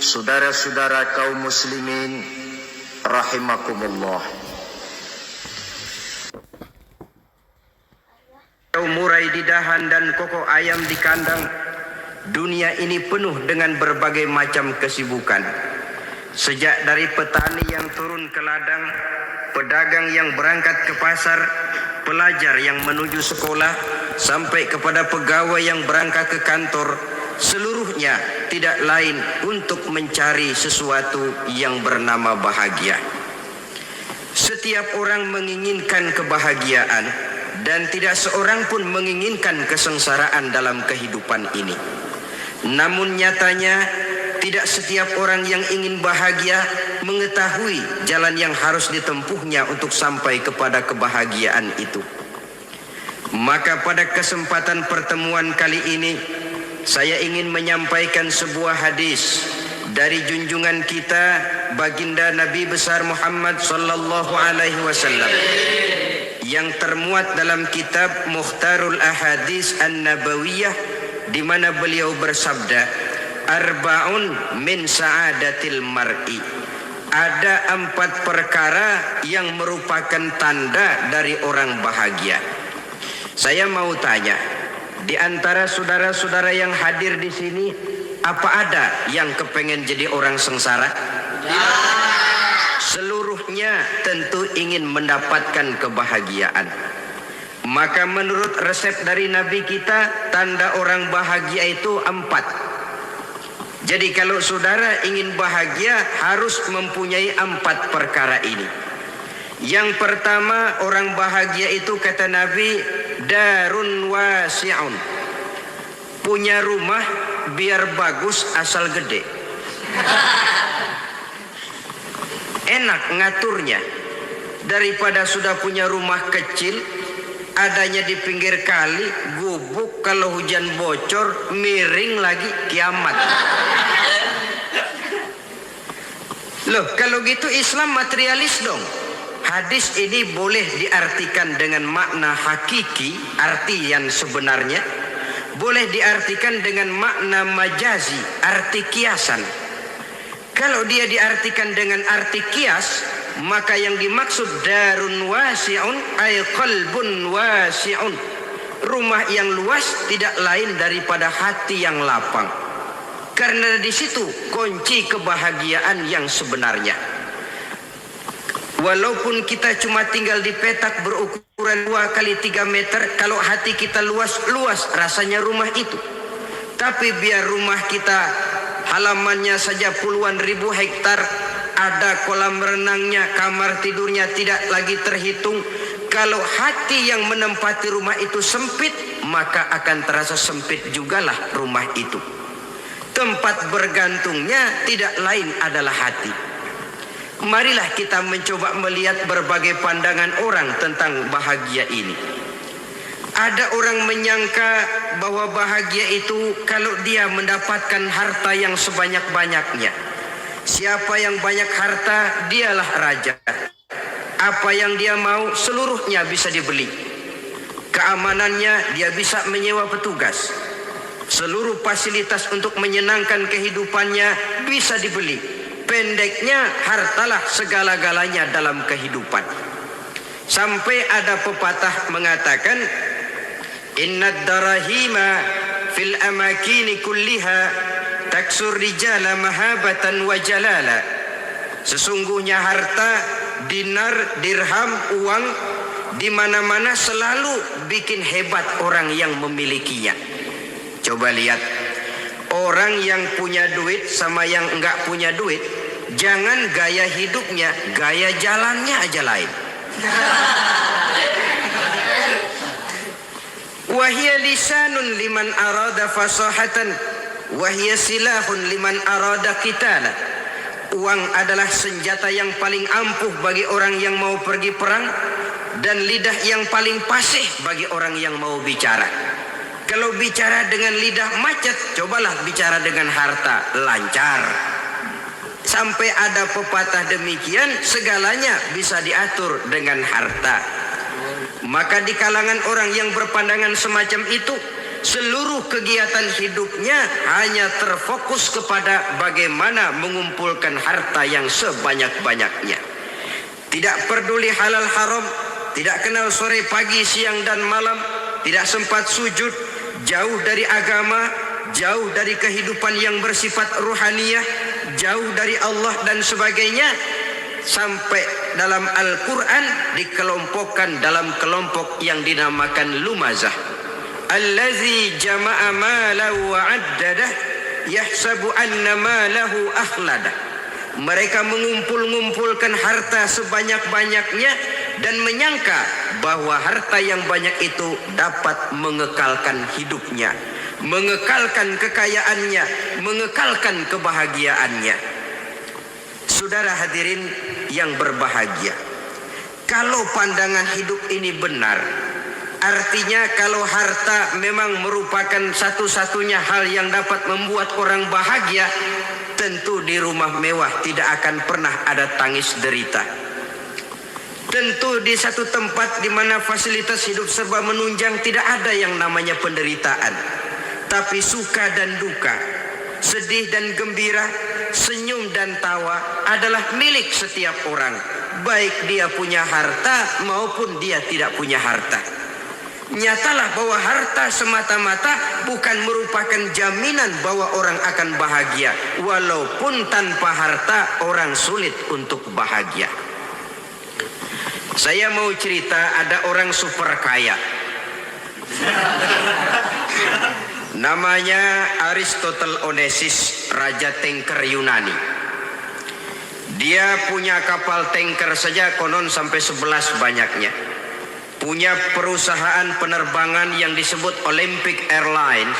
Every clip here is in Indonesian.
Saudara-saudara kaum muslimin rahimakumullah. Murai di dahan dan koko ayam di kandang. Dunia ini penuh dengan berbagai macam kesibukan. Sejak dari petani yang turun ke ladang, pedagang yang berangkat ke pasar, pelajar yang menuju sekolah, sampai kepada pegawai yang berangkat ke kantor, seluruhnya tidak lain untuk mencari sesuatu yang bernama bahagia. Setiap orang menginginkan kebahagiaan dan tidak seorang pun menginginkan kesengsaraan dalam kehidupan ini. Namun nyatanya tidak setiap orang yang ingin bahagia mengetahui jalan yang harus ditempuhnya untuk sampai kepada kebahagiaan itu. Maka pada kesempatan pertemuan kali ini saya ingin menyampaikan sebuah hadis dari junjungan kita baginda Nabi besar Muhammad sallallahu alaihi wasallam yang termuat dalam kitab Mukhtarul Ahadits An-Nabawiyah, di mana beliau bersabda, arba'un min sa'adatil mar'i. Ada 4 perkara yang merupakan tanda dari orang bahagia. Saya mau tanya, di antara saudara-saudara yang hadir di sini, apa ada yang kepengen jadi orang sengsara? Ya. Seluruhnya tentu ingin mendapatkan kebahagiaan. Maka menurut resep dari Nabi kita, tanda orang bahagia itu 4. Jadi kalau saudara ingin bahagia harus mempunyai 4 perkara ini. Yang pertama, orang bahagia itu kata Nabi, darun wasi'un. Punya rumah biar bagus asal gede. Enak ngaturnya. Daripada sudah punya rumah kecil, adanya di pinggir kali, gubuk, kalau hujan bocor, miring lagi, kiamat. Loh, kalau gitu Islam materialis dong. Hadis ini boleh diartikan dengan makna hakiki, arti yang sebenarnya. Boleh diartikan dengan makna majazi, arti kiasan. Kalau dia diartikan dengan arti kias, maka yang dimaksud darun wasi'un ay qalbun wasi'un. Rumah yang luas tidak lain daripada hati yang lapang. Karena di situ kunci kebahagiaan yang sebenarnya. Walaupun kita cuma tinggal di petak berukuran 2 kali 3 meter, kalau hati kita luas-luas rasanya rumah itu. Tapi biar rumah kita halamannya saja puluhan ribu hektar, ada kolam renangnya, kamar tidurnya tidak lagi terhitung. Kalau hati yang menempati rumah itu sempit, maka akan terasa sempit jugalah rumah itu. Tempat bergantungnya tidak lain adalah hati. Marilah kita mencoba melihat berbagai pandangan orang tentang bahagia ini. Ada orang menyangka bahwa bahagia itu kalau dia mendapatkan harta yang sebanyak-banyaknya. Siapa yang banyak harta, dialah raja. Apa yang dia mau, seluruhnya bisa dibeli. Keamanannya, dia bisa menyewa petugas. Seluruh fasilitas untuk menyenangkan kehidupannya bisa dibeli. Pendeknya, hartalah segala-galanya dalam kehidupan. Sampai ada pepatah mengatakan, innad darahima fil amakini kulliha taksur rijala mahabatan wa jalala. Sesungguhnya harta, dinar, dirham, uang di mana-mana selalu bikin hebat orang yang memilikinya. Coba lihat, orang yang punya duit sama yang enggak punya duit, jangan gaya hidupnya, gaya jalannya aja lain. Wahia lisanun liman arada fasahatan, wahia silahun liman arada qitala. Uang adalah senjata yang paling ampuh bagi orang yang mau pergi perang, dan lidah yang paling fasih bagi orang yang mau bicara. Kalau bicara dengan lidah macet, cobalah bicara dengan harta, lancar. Sampai ada pepatah demikian, segalanya bisa diatur dengan harta. Maka di kalangan orang yang berpandangan semacam itu, seluruh kegiatan hidupnya hanya terfokus kepada bagaimana mengumpulkan harta yang sebanyak-banyaknya. Tidak peduli halal haram, tidak kenal sore pagi siang dan malam, tidak sempat sujud, jauh dari agama, jauh dari kehidupan yang bersifat ruhaniyah, jauh dari Allah dan sebagainya. Sampai dalam Al-Quran dikelompokkan dalam kelompok yang dinamakan lumazah. Allazi jama'a malahu wa addadah yahsabu anna malahu akhladah. Mereka mengumpul-ngumpulkan harta sebanyak-banyaknya dan menyangka bahwa harta yang banyak itu dapat mengekalkan hidupnya, mengekalkan kekayaannya, mengekalkan kebahagiaannya. Saudara hadirin yang berbahagia, kalau pandangan hidup ini benar, artinya kalau harta memang merupakan satu-satunya hal yang dapat membuat orang bahagia, tentu di rumah mewah tidak akan pernah ada tangis derita. Tentu di satu tempat di mana fasilitas hidup serba menunjang tidak ada yang namanya penderitaan. Tapi suka dan duka, sedih dan gembira, senyum dan tawa adalah milik setiap orang, baik dia punya harta maupun dia tidak punya harta. Nyatalah bahwa harta semata-mata bukan merupakan jaminan bahwa orang akan bahagia. Walaupun tanpa harta orang sulit untuk bahagia. Saya mau cerita, ada orang super kaya. Namanya Aristotle Onesimus, Raja Tanker Yunani. Dia punya kapal tanker saja konon sampai 11 banyaknya. Punya perusahaan penerbangan yang disebut Olympic Airlines.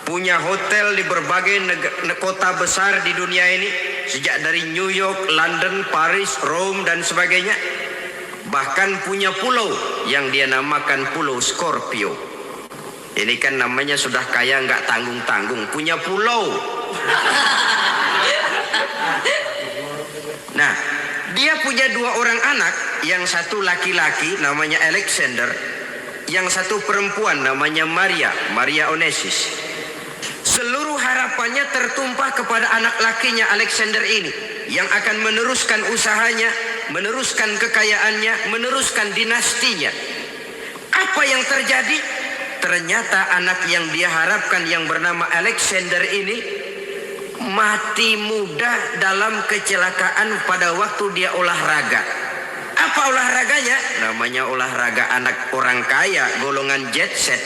Punya hotel di berbagai kota besar di dunia ini, sejak dari New York, London, Paris, Rome dan sebagainya. Bahkan punya pulau yang dia namakan Pulau Scorpio. Ini kan namanya sudah kaya nggak tanggung-tanggung, punya pulau. Nah, dia punya 2 orang anak, yang satu laki-laki namanya Alexander, yang satu perempuan namanya Maria Onesimus. Seluruh harapannya tertumpah kepada anak lakinya Alexander ini, yang akan meneruskan usahanya, meneruskan kekayaannya, meneruskan dinastinya. Apa yang terjadi? Ternyata anak yang dia harapkan yang bernama Alexander ini mati muda dalam kecelakaan pada waktu dia olahraga. Apa olahraganya? Namanya olahraga anak orang kaya, golongan jet set.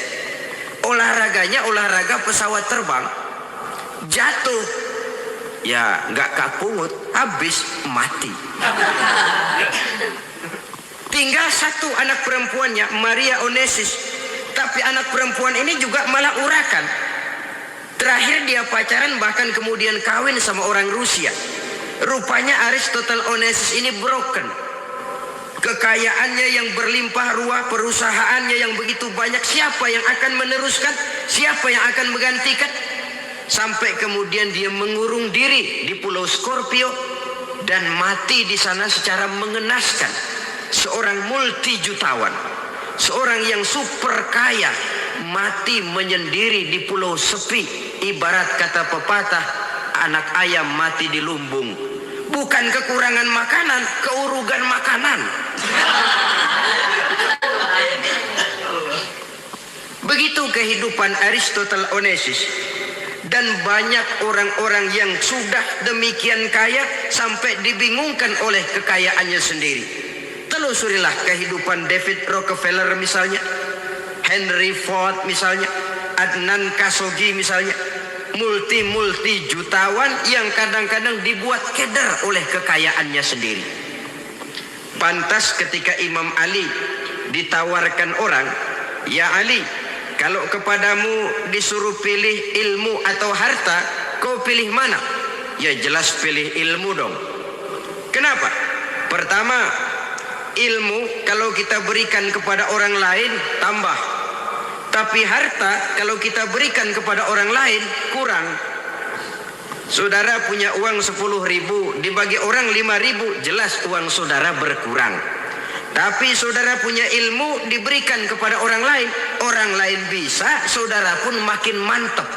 Olahraganya olahraga pesawat terbang. Jatuh, ya nggak kapungut, habis mati. Tinggal satu anak perempuannya, Maria Onesimus. Tapi anak perempuan ini juga malah urakan. Terakhir dia pacaran, bahkan kemudian kawin sama orang Rusia. Rupanya Aristotle Onesimus ini broken. Kekayaannya yang berlimpah ruah, perusahaannya yang begitu banyak, siapa yang akan meneruskan? Siapa yang akan menggantikan? Sampai kemudian dia mengurung diri di Pulau Scorpio dan mati di sana secara mengenaskan. Seorang multi jutawan, seorang yang super kaya, mati menyendiri di pulau sepi. Ibarat kata pepatah, anak ayam mati di lumbung. Bukan kekurangan makanan, keurugan makanan. Begitu kehidupan Aristotle Onesimus. Dan banyak orang-orang yang sudah demikian kaya sampai dibingungkan oleh kekayaannya sendiri. Telusurilah kehidupan David Rockefeller misalnya, Henry Ford misalnya, Adnan Khashoggi misalnya. Multi jutawan yang kadang-kadang dibuat keder oleh kekayaannya sendiri. Pantas ketika Imam Ali ditawarkan orang, "Ya Ali, kalau kepadamu disuruh pilih ilmu atau harta, kau pilih mana?" Ya jelas pilih ilmu dong. Kenapa? Pertama, ilmu kalau kita berikan kepada orang lain tambah. Tapi harta kalau kita berikan kepada orang lain kurang. Saudara punya uang 10.000, dibagi orang 5.000, jelas uang saudara berkurang. Tapi saudara punya ilmu diberikan kepada orang lain bisa, saudara pun makin mantap.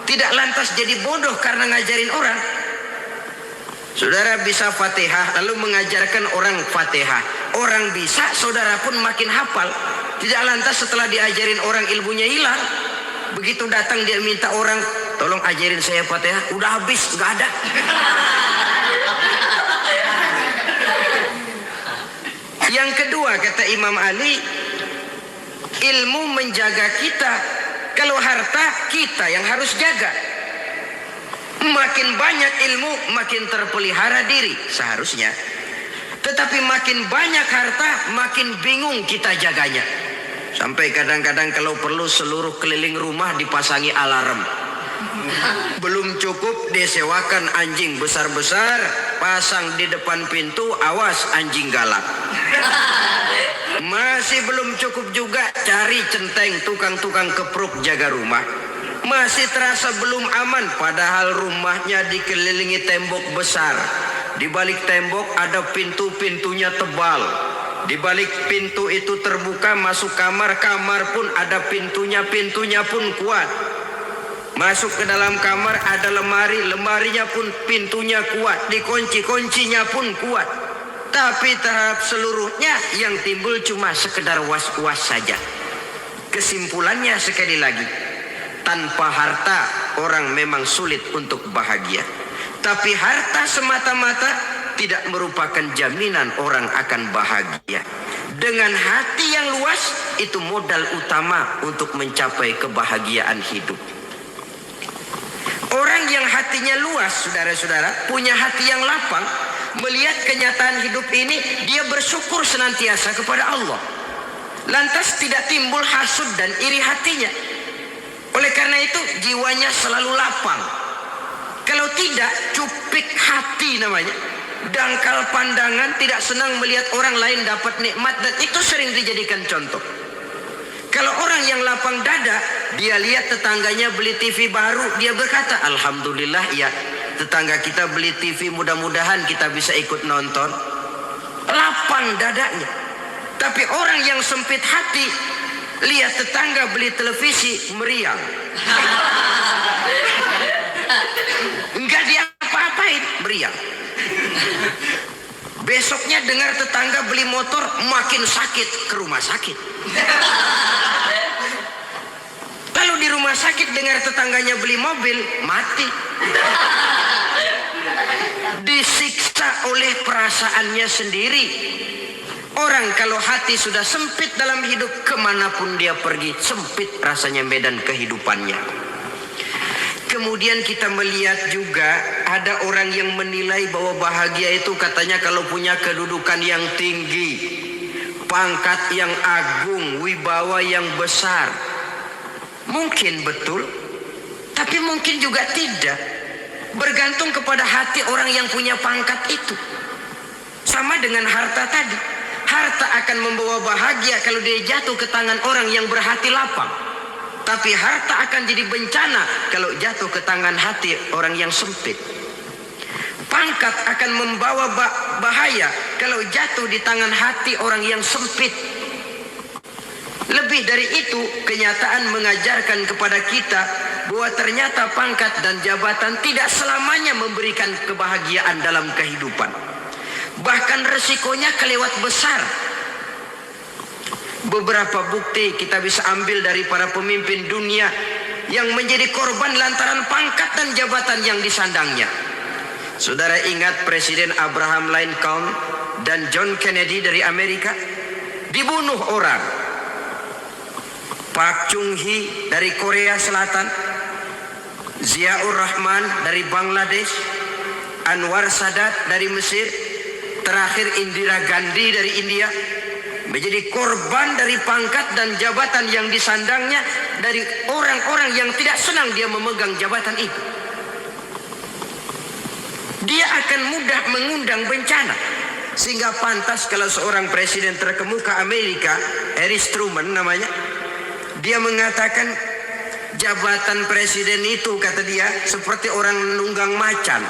Tidak lantas jadi bodoh karena ngajarin orang. Saudara bisa Fatihah lalu mengajarkan orang Fatihah. Orang bisa, saudara pun makin hafal. Tidak lantas setelah diajarin orang ilmunya hilang. Begitu datang dia minta orang, tolong ajarin saya Fatihah, udah habis, nggak ada. Yang kedua kata Imam Ali, ilmu menjaga kita. Kalau harta, kita yang harus jaga. Makin banyak ilmu, makin terpelihara diri seharusnya. Tetapi makin banyak harta, makin bingung kita jaganya. Sampai kadang-kadang kalau perlu seluruh keliling rumah dipasangi alarm. Belum cukup disewakan anjing besar-besar, pasang di depan pintu, awas anjing galak. Masih belum cukup juga, cari centeng tukang-tukang kepruk jaga rumah. Masih terasa belum aman, padahal rumahnya dikelilingi tembok besar. Di balik tembok ada pintu-pintunya tebal. Di balik pintu itu terbuka masuk kamar, kamar pun ada pintunya, pintunya pun kuat. Masuk ke dalam kamar ada lemari, lemarinya pun pintunya kuat, dikunci, kuncinya pun kuat. Tapi terhadap seluruhnya yang timbul cuma sekedar was-was saja. Kesimpulannya sekali lagi, tanpa harta orang memang sulit untuk bahagia. Tapi harta semata-mata tidak merupakan jaminan orang akan bahagia. Dengan hati yang luas, itu modal utama untuk mencapai kebahagiaan hidup. Orang yang hatinya luas, saudara-saudara, punya hati yang lapang, melihat kenyataan hidup ini, dia bersyukur senantiasa kepada Allah. Lantas tidak timbul hasud dan iri hatinya. Oleh karena itu jiwanya selalu lapang. Kalau tidak, cupik hati namanya. Dangkal pandangan, tidak senang melihat orang lain dapat nikmat, dan itu sering dijadikan contoh. Kalau orang yang lapang dada, dia lihat tetangganya beli TV baru, dia berkata, alhamdulillah ya, tetangga kita beli TV, mudah-mudahan kita bisa ikut nonton. Lapang dadanya. Tapi orang yang sempit hati, lihat tetangga beli televisi, meriang. Enggak diapa-apain, meriang. Besoknya dengar tetangga beli motor, makin sakit, ke rumah sakit. Lalu di rumah sakit dengar tetangganya beli mobil, mati. Disiksa oleh perasaannya sendiri. Orang kalau hati sudah sempit dalam hidup, kemanapun dia pergi, sempit rasanya medan kehidupannya. Kemudian kita melihat juga ada orang yang menilai bahwa bahagia itu katanya kalau punya kedudukan yang tinggi, pangkat yang agung, wibawa yang besar. Mungkin betul, tapi mungkin juga tidak. Bergantung kepada hati orang yang punya pangkat itu. Sama dengan harta tadi. Harta akan membawa bahagia kalau dia jatuh ke tangan orang yang berhati lapang. Tapi harta akan jadi bencana kalau jatuh ke tangan hati orang yang sempit. Pangkat akan membawa bahaya kalau jatuh di tangan hati orang yang sempit. Lebih dari itu, kenyataan mengajarkan kepada kita bahwa ternyata pangkat dan jabatan tidak selamanya memberikan kebahagiaan dalam kehidupan. Bahkan resikonya kelewat besar. Beberapa bukti kita bisa ambil dari para pemimpin dunia yang menjadi korban lantaran pangkat dan jabatan yang disandangnya. Saudara ingat Presiden Abraham Lincoln dan John Kennedy dari Amerika? Dibunuh orang. Park Chung-hee dari Korea Selatan, Ziaur Rahman dari Bangladesh, Anwar Sadat dari Mesir, terakhir Indira Gandhi dari India, menjadi korban dari pangkat dan jabatan yang disandangnya dari orang-orang yang tidak senang dia memegang jabatan itu. Dia akan mudah mengundang bencana. Sehingga pantas kalau seorang presiden terkemuka Amerika, Harry Truman namanya, dia mengatakan jabatan presiden itu, kata dia, seperti orang nunggang macan.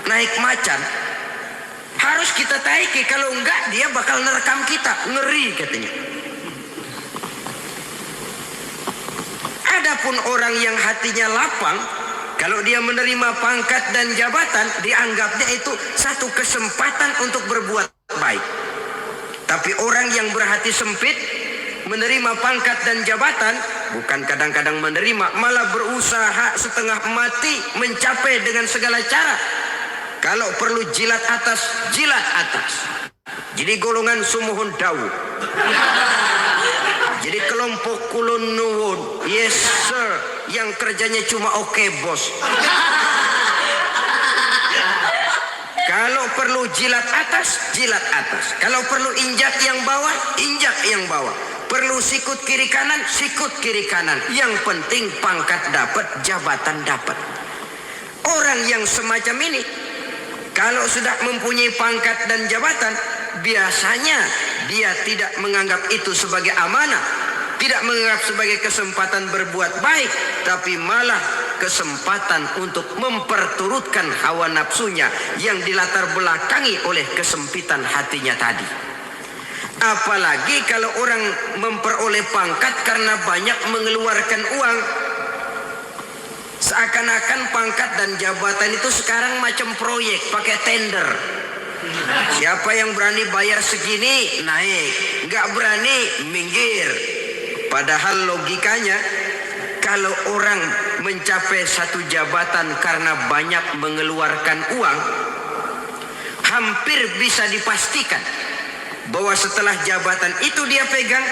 Naik macan, Harus kita taiki, kalau enggak dia bakal nerekam kita. Ngeri katanya. Adapun orang yang hatinya lapang, kalau dia menerima pangkat dan jabatan, dianggapnya itu satu kesempatan untuk berbuat baik. Tapi orang yang berhati sempit, menerima pangkat dan jabatan, bukan kadang-kadang menerima, malah berusaha setengah mati mencapai dengan segala cara. Kalau perlu jilat atas, jilat atas. Jadi golongan sumuhun dawu. Jadi kelompok kulon nuwun, yes sir, yang kerjanya cuma oke bos. Kalau perlu jilat atas, jilat atas. Kalau perlu injak yang bawah, injak yang bawah. Perlu sikut kiri kanan, sikut kiri kanan. Yang penting pangkat dapat, jabatan dapat. Orang yang semacam ini, kalau sudah mempunyai pangkat dan jabatan, biasanya dia tidak menganggap itu sebagai amanah, tidak menganggap sebagai kesempatan berbuat baik, tapi malah kesempatan untuk memperturutkan hawa nafsunya yang dilatar belakangi oleh kesempitan hatinya tadi. Apalagi kalau orang memperoleh pangkat karena banyak mengeluarkan uang. Seakan-akan pangkat dan jabatan itu sekarang macam proyek, pakai tender. Siapa yang berani bayar segini, naik. Nggak berani, minggir. Padahal logikanya, kalau orang mencapai satu jabatan karena banyak mengeluarkan uang, hampir bisa dipastikan bahwa setelah jabatan itu dia pegang,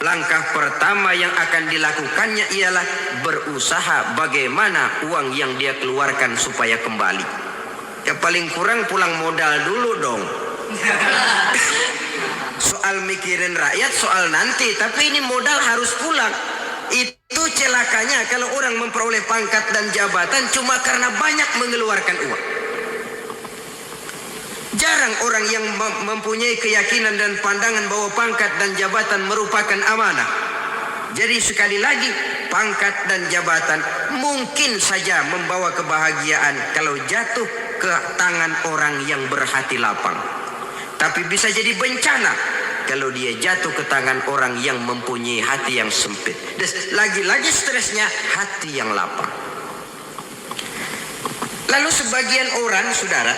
langkah pertama yang akan dilakukannya ialah berusaha bagaimana uang yang dia keluarkan supaya kembali. Ya paling kurang pulang modal dulu dong. Soal mikirin rakyat soal nanti, tapi ini modal harus pulang. Itu celakanya kalau orang memperoleh pangkat dan jabatan cuma karena banyak mengeluarkan uang. Jarang orang yang mempunyai keyakinan dan pandangan bahwa pangkat dan jabatan merupakan amanah. Jadi sekali lagi, pangkat dan jabatan mungkin saja membawa kebahagiaan kalau jatuh ke tangan orang yang berhati lapang. Tapi bisa jadi bencana kalau dia jatuh ke tangan orang yang mempunyai hati yang sempit. Dan lagi-lagi stresnya hati yang lapang. Lalu sebagian orang, saudara,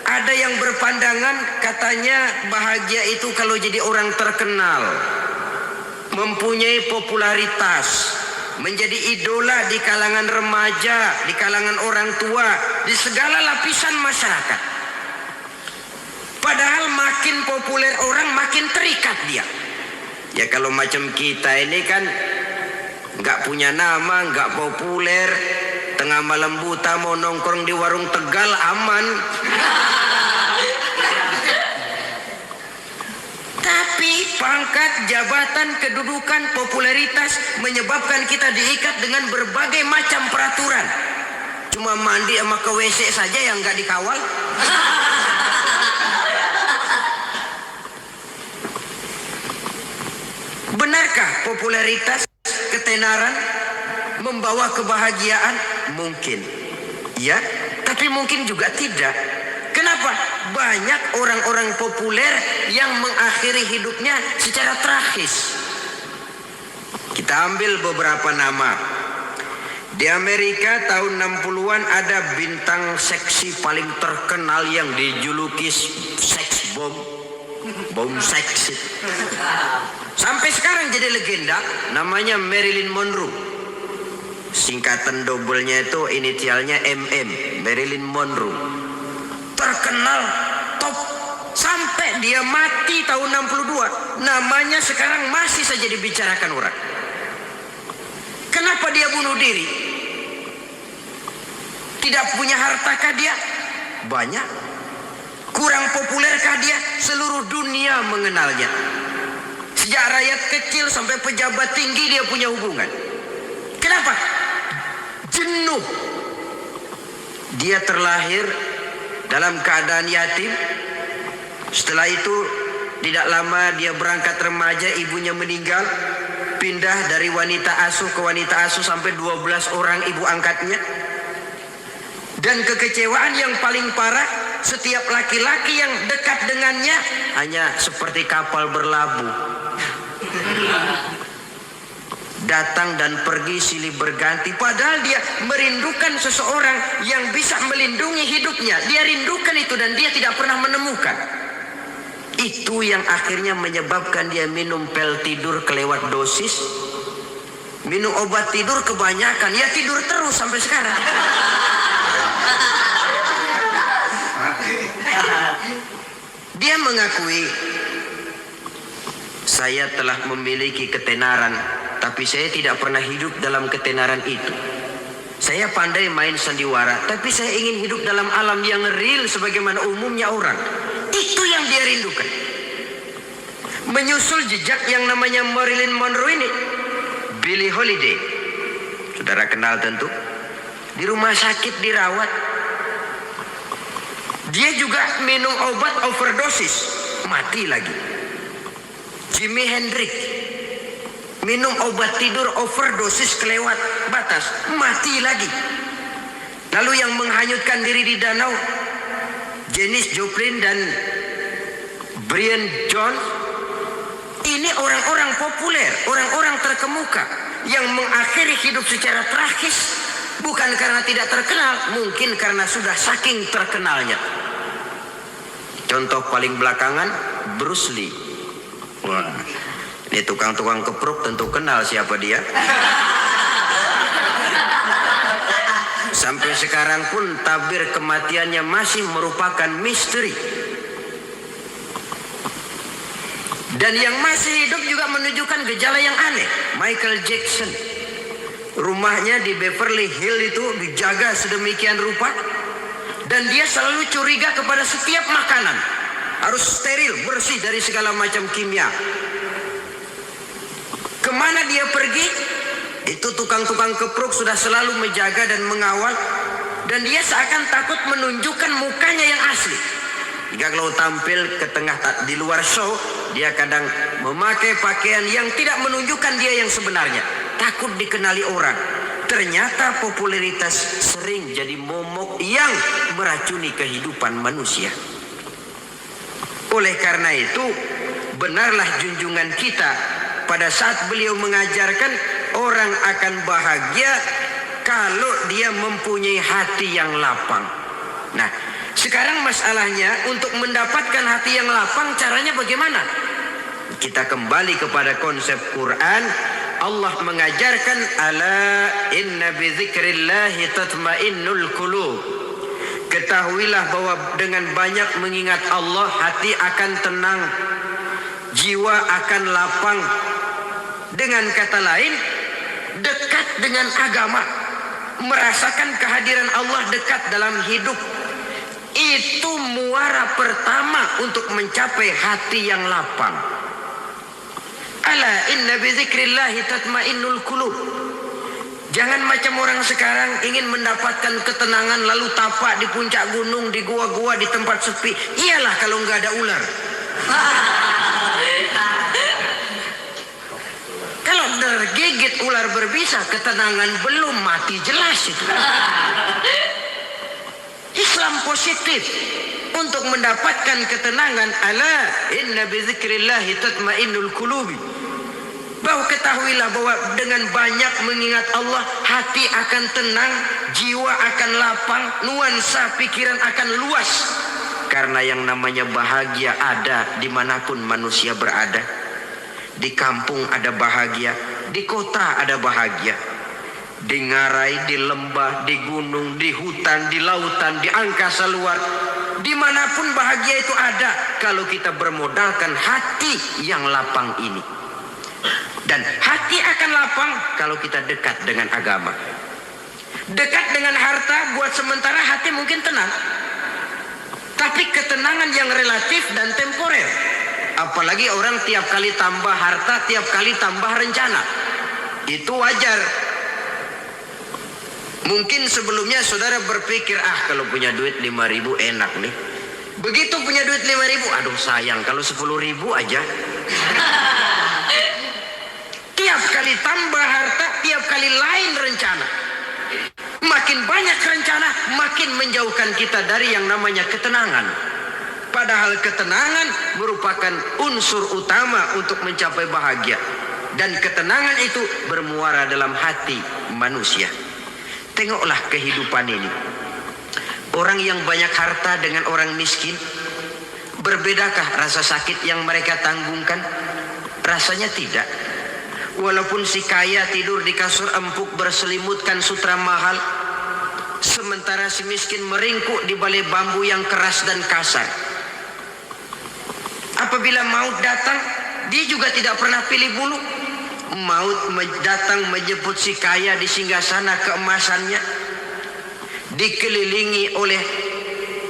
ada yang berpandangan katanya bahagia itu kalau jadi orang terkenal, mempunyai popularitas, menjadi idola di kalangan remaja, di kalangan orang tua, di segala lapisan masyarakat. Padahal makin populer orang makin terikat dia. Ya kalau macam kita ini kan nggak punya nama, nggak populer, tengah malam buta mau nongkrong di warung Tegal aman. Tapi pangkat, jabatan, kedudukan, popularitas menyebabkan kita diikat dengan berbagai macam peraturan. Cuma mandi sama ke WC saja yang nggak dikawal. Benarkah popularitas, ketenaran membawa kebahagiaan? Mungkin. Ya, tapi mungkin juga tidak. Kenapa? Banyak orang-orang populer yang mengakhiri hidupnya secara tragis. Kita ambil beberapa nama. Di Amerika tahun 60-an ada bintang seksi paling terkenal yang dijuluki sex bomb. Bom seksi. Sampai sekarang jadi legenda, namanya Marilyn Monroe. Singkatan dobelnya itu inisialnya MM, Marilyn Monroe. Terkenal, top, sampai dia mati tahun 62. Namanya sekarang masih saja dibicarakan orang. Kenapa dia bunuh diri? Tidak punya hartakah dia? Banyak. Kurang populerkah dia? Seluruh dunia mengenalnya. Sejak rakyat kecil sampai pejabat tinggi dia punya hubungan. Kenapa? Jenuh. Dia terlahir dalam keadaan yatim. Setelah itu tidak lama dia berangkat remaja, ibunya meninggal. Pindah dari wanita asuh ke wanita asuh sampai 12 orang ibu angkatnya. Dan kekecewaan yang paling parah, setiap laki-laki yang dekat dengannya hanya seperti kapal berlabuh. Datang dan pergi silih berganti, padahal dia merindukan seseorang yang bisa melindungi hidupnya. Dia rindukan itu dan dia tidak pernah menemukan. Itu yang akhirnya menyebabkan dia minum pil tidur kelewat dosis, minum obat tidur kebanyakan, ya tidur terus sampai sekarang. Dia mengakui, saya telah memiliki ketenaran, tapi saya tidak pernah hidup dalam ketenaran itu. Saya pandai main sandiwara, tapi saya ingin hidup dalam alam yang real sebagaimana umumnya orang. Itu yang dia rindukan. Menyusul jejak yang namanya Marilyn Monroe ini, Billie Holiday, saudara kenal tentu. Di rumah sakit dirawat. Dia juga minum obat overdosis, mati lagi. Jimi Hendrix minum obat tidur overdosis kelewat batas, mati lagi. Lalu yang menghanyutkan diri di danau, Janis Joplin dan Brian Jones. Ini orang-orang populer, orang-orang terkemuka yang mengakhiri hidup secara tragis. Bukan karena tidak terkenal, mungkin karena sudah saking terkenalnya. Contoh paling belakangan, Bruce Lee. Wah, ini tukang-tukang kepruk tentu kenal siapa dia. Sampai sekarang pun tabir kematiannya masih merupakan misteri. Dan yang masih hidup juga menunjukkan gejala yang aneh. Michael Jackson, rumahnya di Beverly Hills itu dijaga sedemikian rupa, dan dia selalu curiga kepada setiap makanan harus steril, bersih dari segala macam kimia. Kemana dia pergi, itu tukang-tukang kepruk sudah selalu menjaga dan mengawal, dan dia seakan takut menunjukkan mukanya yang asli. Jika kalau tampil ke tengah di luar show, dia kadang memakai pakaian yang tidak menunjukkan dia yang sebenarnya, takut dikenali orang. Ternyata popularitas sering jadi momok yang meracuni kehidupan manusia. Oleh karena itu, benarlah junjungan kita pada saat beliau mengajarkan orang akan bahagia kalau dia mempunyai hati yang lapang. Nah, sekarang masalahnya untuk mendapatkan hati yang lapang, caranya bagaimana? Kita kembali kepada konsep Quran. Allah mengajarkan, ala inna bi dzikrillahi tatmainnul qulub. Ketahuilah bahwa dengan banyak mengingat Allah, hati akan tenang, jiwa akan lapang. Dengan kata lain, dekat dengan agama, merasakan kehadiran Allah dekat dalam hidup. Itu muara pertama untuk mencapai hati yang lapang. Ala inna bi dzikrillahi tatmainnul qulub. Jangan macam orang sekarang ingin mendapatkan ketenangan lalu tapak di puncak gunung, di gua-gua, di tempat sepi. Iyalah kalau nggak ada ular. Kalau tergigit ular berbisa, ketenangan belum, mati jelas itu. Islam positif untuk mendapatkan ketenangan. Ala inna bi dzikrillahi tatmainnul qulubi. Bahwa ketahuilah bahwa dengan banyak mengingat Allah, hati akan tenang, jiwa akan lapang, nuansa pikiran akan luas. Karena yang namanya bahagia ada dimanapun manusia berada. Di kampung ada bahagia, di kota ada bahagia. Di ngarai, di lembah, di gunung, di hutan, di lautan, di angkasa luar, dimanapun bahagia itu ada kalau kita bermodalkan hati yang lapang ini. Dan hati akan lapang kalau kita dekat dengan agama. Dekat dengan harta buat sementara hati mungkin tenang, tapi ketenangan yang relatif dan temporer. Apalagi orang tiap kali tambah harta, tiap kali tambah rencana. Itu wajar. Mungkin sebelumnya saudara berpikir, kalau punya duit 5.000 enak nih. Begitu punya duit 5.000, aduh sayang kalau 10.000 aja. Tiap kali tambah harta, tiap kali lain rencana. Makin banyak rencana, makin menjauhkan kita dari yang namanya ketenangan. Padahal ketenangan merupakan unsur utama untuk mencapai bahagia. Dan ketenangan itu bermuara dalam hati manusia. Tengoklah kehidupan ini. Orang yang banyak harta dengan orang miskin, berbedakah rasa sakit yang mereka tanggungkan? Rasanya tidak. Walaupun si kaya tidur di kasur empuk berselimutkan sutra mahal, sementara si miskin meringkuk di balai bambu yang keras dan kasar. Apabila maut datang, dia juga tidak pernah pilih bulu. Maut datang menjemput si kaya di singgasana keemasannya, dikelilingi oleh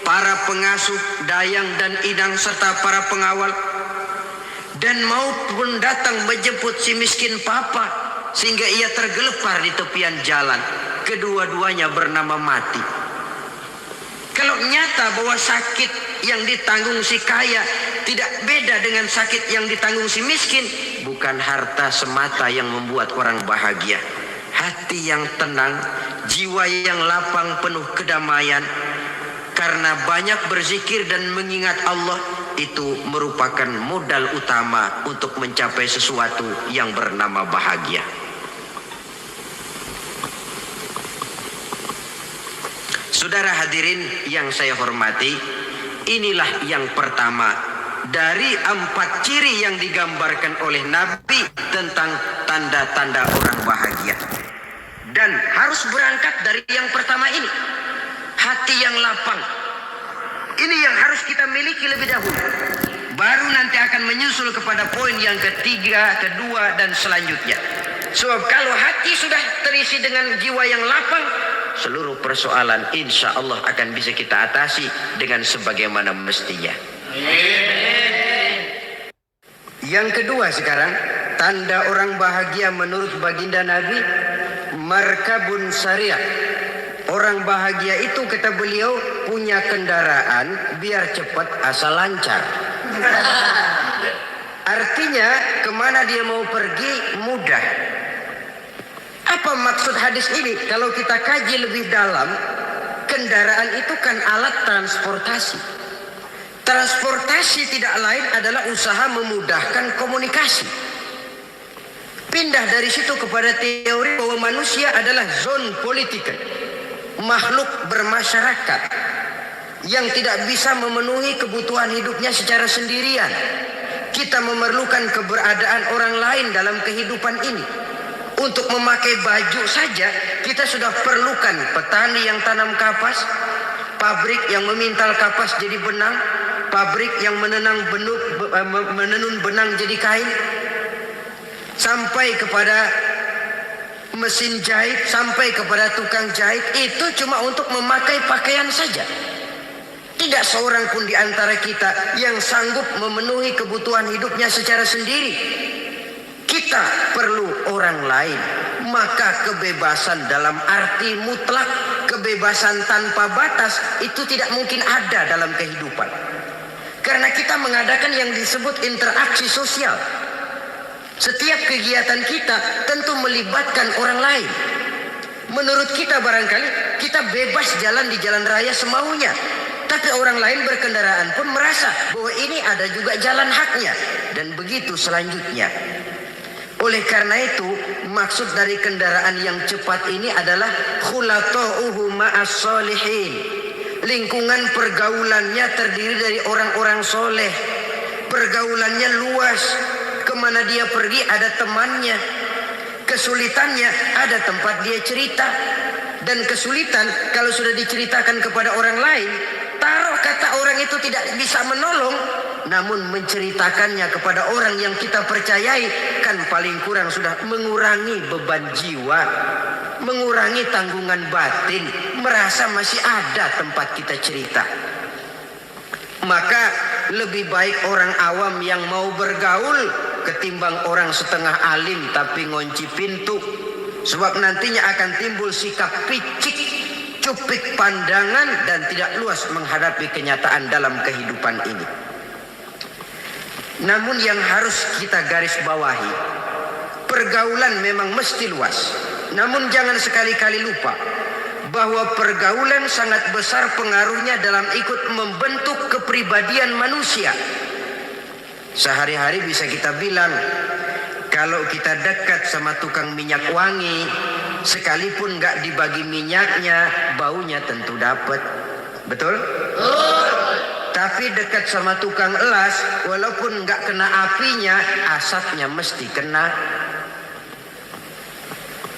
para pengasuh, dayang dan idang serta para pengawal. Dan maut pun datang menjemput si miskin papa, sehingga ia tergelepar di tepian jalan. Kedua-duanya bernama mati. Kalau nyata bahwa sakit yang ditanggung si kaya tidak beda dengan sakit yang ditanggung si miskin, bukan harta semata yang membuat orang bahagia. Hati yang tenang, jiwa yang lapang penuh kedamaian, karena banyak berzikir dan mengingat Allah, itu merupakan modal utama untuk mencapai sesuatu yang bernama bahagia. Saudara hadirin yang saya hormati, inilah yang pertama dari 4 ciri yang digambarkan oleh Nabi tentang tanda-tanda orang bahagia. Dan harus berangkat dari yang pertama ini, hati yang lapang. Ini yang harus kita miliki lebih dahulu. Baru nanti akan menyusul kepada poin yang ketiga, kedua, dan selanjutnya. Sebab kalau hati sudah terisi dengan jiwa yang lapang, seluruh persoalan insya Allah akan bisa kita atasi dengan sebagaimana mestinya. Yang kedua sekarang, tanda orang bahagia menurut baginda Nabi, markabun syariah. Orang bahagia itu, kata beliau, punya kendaraan biar cepat asal lancar. Artinya kemana dia mau pergi mudah. Apa maksud hadis ini? Kalau kita kaji lebih dalam, kendaraan itu kan alat transportasi. Transportasi tidak lain adalah usaha memudahkan komunikasi. Pindah dari situ kepada teori bahwa manusia adalah zon politik, makhluk bermasyarakat yang tidak bisa memenuhi kebutuhan hidupnya secara sendirian. Kita memerlukan keberadaan orang lain dalam kehidupan ini. Untuk memakai baju saja kita sudah perlukan petani yang tanam kapas, pabrik yang memintal kapas jadi benang, pabrik yang menenun benang jadi kain, sampai kepada mesin jahit, sampai kepada tukang jahit. Itu cuma untuk memakai pakaian saja. Tidak seorang pun di antara kita yang sanggup memenuhi kebutuhan hidupnya secara sendiri. Kita perlu orang lain. Maka kebebasan dalam arti mutlak, kebebasan tanpa batas, itu tidak mungkin ada dalam kehidupan. Karena kita mengadakan yang disebut interaksi sosial. Setiap kegiatan kita tentu melibatkan orang lain. Menurut kita barangkali kita bebas jalan di jalan raya semaunya, tapi orang lain berkendaraan pun merasa bahwa ini ada juga jalan haknya, dan begitu selanjutnya. Oleh karena itu, maksud dari kendaraan yang cepat ini adalah khulatuhu ma'as solihin. Lingkungan pergaulannya terdiri dari orang-orang soleh. Pergaulannya luas. Kemana dia pergi ada temannya. Kesulitannya ada tempat dia cerita. Dan kesulitan kalau sudah diceritakan kepada orang lain, taruh kata orang itu tidak bisa menolong, namun menceritakannya kepada orang yang kita percayai, kan paling kurang sudah mengurangi beban jiwa, mengurangi tanggungan batin, merasa masih ada tempat kita cerita. Maka lebih baik orang awam yang mau bergaul ketimbang orang setengah alim tapi ngunci pintu. Sebab nantinya akan timbul sikap picik, cupik pandangan, dan tidak luas menghadapi kenyataan dalam kehidupan ini. Namun yang harus kita garis bawahi, pergaulan memang mesti luas. Namun jangan sekali-kali lupa bahwa pergaulan sangat besar pengaruhnya dalam ikut membentuk kepribadian manusia. Sehari-hari bisa kita bilang, kalau kita dekat sama tukang minyak wangi, sekalipun gak dibagi minyaknya, baunya tentu dapat. Betul? Tapi dekat sama tukang elas, walaupun gak kena apinya, asapnya mesti kena.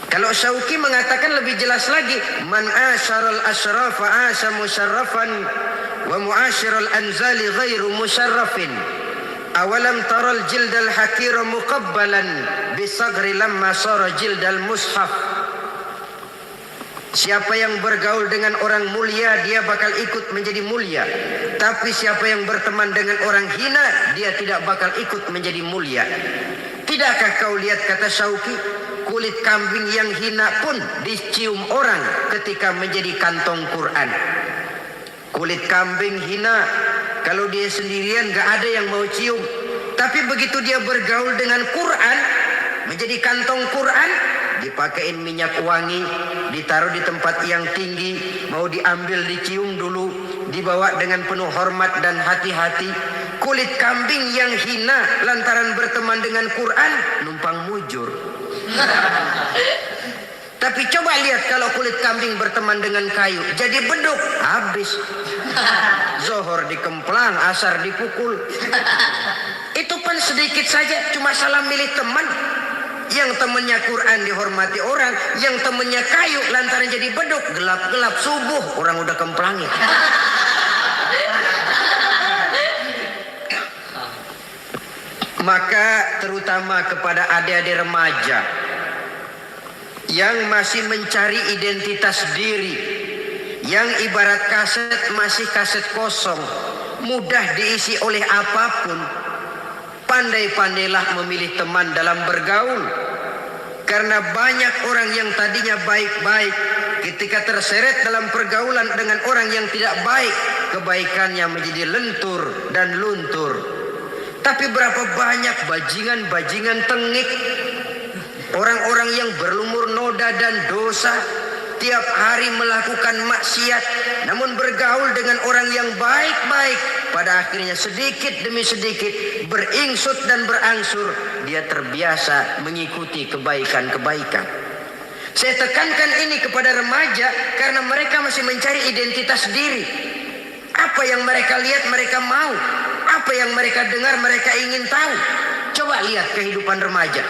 Kalau Syauqi mengatakan lebih jelas lagi, man asyaral asrafa asa musyarrafan wa muasyiral anzali ghairu musyarrafin. Awalam taral jildal hakira muqabbalan bisagri lamma sara jildal mushaf. Siapa yang bergaul dengan orang mulia, dia bakal ikut menjadi mulia. Tapi siapa yang berteman dengan orang hina, dia tidak bakal ikut menjadi mulia. Tidakkah kau lihat, kata Syauqi, kulit kambing yang hina pun dicium orang ketika menjadi kantong Quran. Kulit kambing hina, kalau dia sendirian gak ada yang mau cium. Tapi begitu dia bergaul dengan Quran, menjadi kantong Quran, dipakein minyak wangi, ditaruh di tempat yang tinggi, mau diambil dicium dulu, dibawa dengan penuh hormat dan hati-hati. Kulit kambing yang hina lantaran berteman dengan Quran, numpang mujur. Tapi coba lihat kalau kulit kambing berteman dengan kayu, jadi beduk, habis. Zohor dikemplang, asar dipukul. Itu pun sedikit saja, cuma salah milih teman. Yang temannya Quran dihormati orang, yang temannya kayu lantaran jadi beduk, gelap-gelap subuh orang udah kemplangi. Maka terutama kepada adik-adik remaja yang masih mencari identitas diri, yang ibarat kaset masih kaset kosong, mudah diisi oleh apapun, pandai-pandailah memilih teman dalam bergaul. Karena banyak orang yang tadinya baik-baik, ketika terseret dalam pergaulan dengan orang yang tidak baik, kebaikannya menjadi lentur dan luntur. Tapi berapa banyak bajingan-bajingan tengik, orang-orang yang berlumur noda dan dosa, tiap hari melakukan maksiat, namun bergaul dengan orang yang baik-baik, pada akhirnya sedikit demi sedikit beringsut dan berangsur dia terbiasa mengikuti kebaikan-kebaikan. Saya tekankan ini kepada remaja karena mereka masih mencari identitas diri. Apa yang mereka lihat mereka mau, apa yang mereka dengar mereka ingin tahu. Coba lihat kehidupan remaja.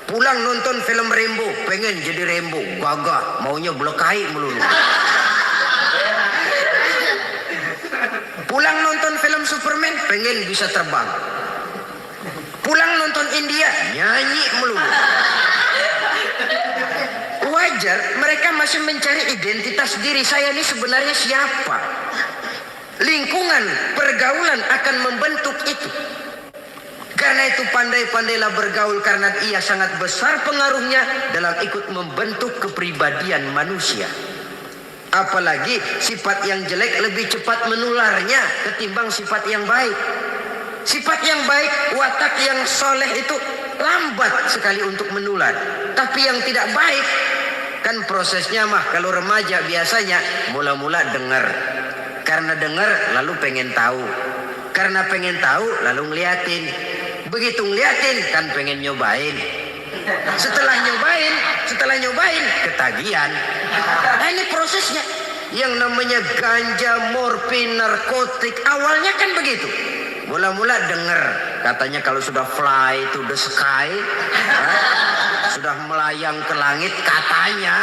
Pulang nonton film Rambo, pengen jadi Rambo, gagah, maunya belekai melulu. Pulang nonton film Superman, pengen bisa terbang. Pulang nonton India, nyanyi melulu. Wajar, mereka masih mencari identitas diri. Saya ini sebenarnya siapa? Lingkungan, pergaulan akan membentuk itu. Karena itu pandai-pandailah bergaul karena ia sangat besar pengaruhnya dalam ikut membentuk kepribadian manusia. Apalagi sifat yang jelek lebih cepat menularnya ketimbang sifat yang baik. Sifat yang baik, watak yang soleh itu lambat sekali untuk menular. Tapi yang tidak baik, kan prosesnya mah kalau remaja biasanya mula-mula dengar. Karena dengar lalu pengen tahu. Karena pengen tahu lalu ngeliatin. Begitu ngeliatin kan pengen nyobain. Setelah nyobain ketagihan. Nah ini prosesnya. Yang namanya ganja, morfin, narkotik awalnya kan begitu. Mula-mula dengar katanya kalau sudah fly to the sky, sudah melayang ke langit katanya,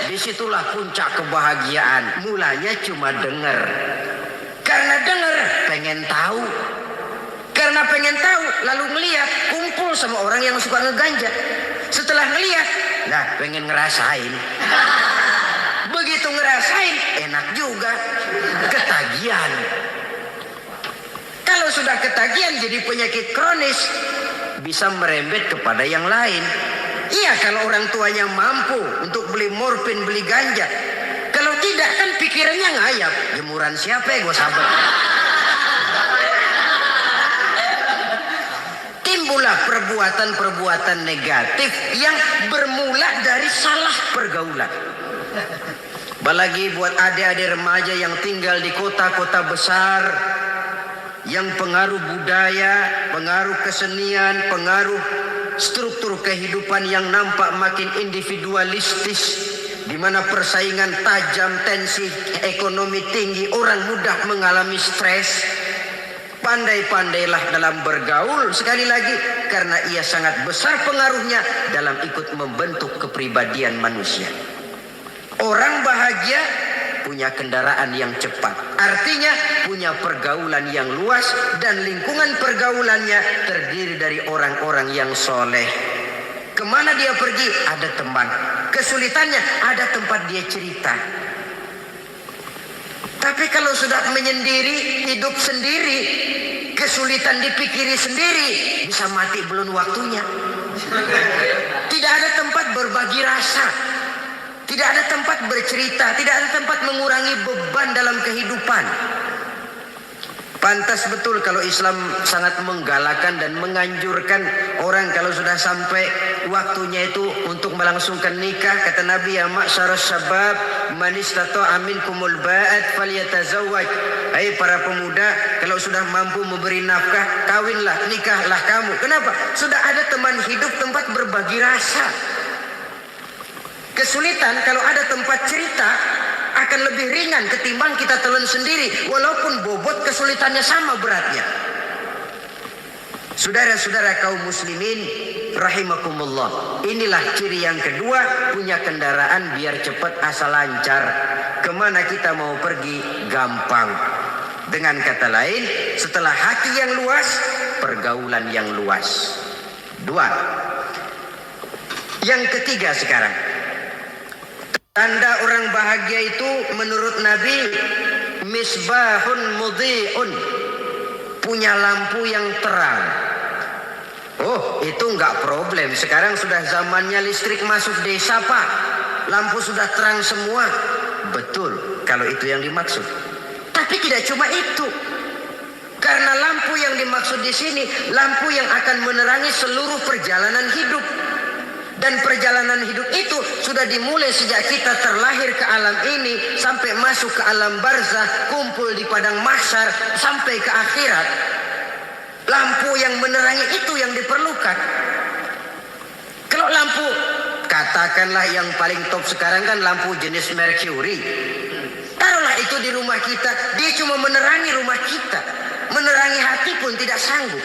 disitulah puncak kebahagiaan. Mulanya cuma dengar. Karena dengar pengen tahu. Karena pengen tahu lalu ngeliat, kumpul sama orang yang suka ngeganja. Setelah ngeliat, nah pengen ngerasain. Begitu ngerasain enak juga, ketagihan. Kalau sudah ketagihan jadi penyakit kronis, bisa merembet kepada yang lain. Iya kalau orang tuanya mampu untuk beli morfin, beli ganja. Kalau tidak kan pikirannya ngayap. Jemuran siapa ya gue sabar. Timbullah perbuatan-perbuatan negatif yang bermula dari salah pergaulan. Apalagi buat adik-adik remaja yang tinggal di kota-kota besar, yang pengaruh budaya, pengaruh kesenian, pengaruh struktur kehidupan yang nampak makin individualistis, di mana persaingan tajam, tensi ekonomi tinggi, orang mudah mengalami stres. Pandai-pandailah dalam bergaul, sekali lagi, karena ia sangat besar pengaruhnya dalam ikut membentuk kepribadian manusia. Orang bahagia punya kendaraan yang cepat, artinya punya pergaulan yang luas, dan lingkungan pergaulannya terdiri dari orang-orang yang soleh. Kemana dia pergi, ada teman. Kesulitannya, ada tempat dia cerita. Tapi kalau sudah menyendiri, hidup sendiri, kesulitan dipikiri sendiri, bisa mati belum waktunya. Tidak ada tempat berbagi rasa, tidak ada tempat bercerita, tidak ada tempat mengurangi beban dalam kehidupan. Pantas betul kalau Islam sangat menggalakkan dan menganjurkan orang kalau sudah sampai waktunya itu untuk melangsungkan nikah. Kata Nabi, ya ma'syaras syabab man istata'a minkumul ba'at falyatazawwaj. Hai para pemuda, kalau sudah mampu memberi nafkah, kawinlah, nikahlah kamu. Kenapa? Sudah ada teman hidup, tempat berbagi rasa. Kesulitan kalau ada tempat cerita akan lebih ringan ketimbang kita telan sendiri, walaupun bobot kesulitannya sama beratnya. Saudara-saudara kaum muslimin rahimakumullah, inilah ciri yang kedua, punya kendaraan biar cepat asal lancar. Kemana kita mau pergi gampang. Dengan kata lain, setelah hati yang luas, pergaulan yang luas. Dua. Yang ketiga sekarang, tanda orang bahagia itu menurut Nabi, misbahun mudhi'un, punya lampu yang terang. Oh, itu enggak problem. Sekarang sudah zamannya listrik masuk desa, Pak. Lampu sudah terang semua. Betul, kalau itu yang dimaksud. Tapi tidak cuma itu. Karena lampu yang dimaksud di sini, lampu yang akan menerangi seluruh perjalanan hidup. Dan perjalanan hidup itu sudah dimulai sejak kita terlahir ke alam ini, sampai masuk ke alam barzah, kumpul di padang mahsyar, sampai ke akhirat. Lampu yang menerangi itu yang diperlukan. Kalau lampu, katakanlah yang paling top sekarang kan lampu jenis Mercury. Taruhlah itu di rumah kita, dia cuma menerangi rumah kita. Menerangi hati pun tidak sanggup.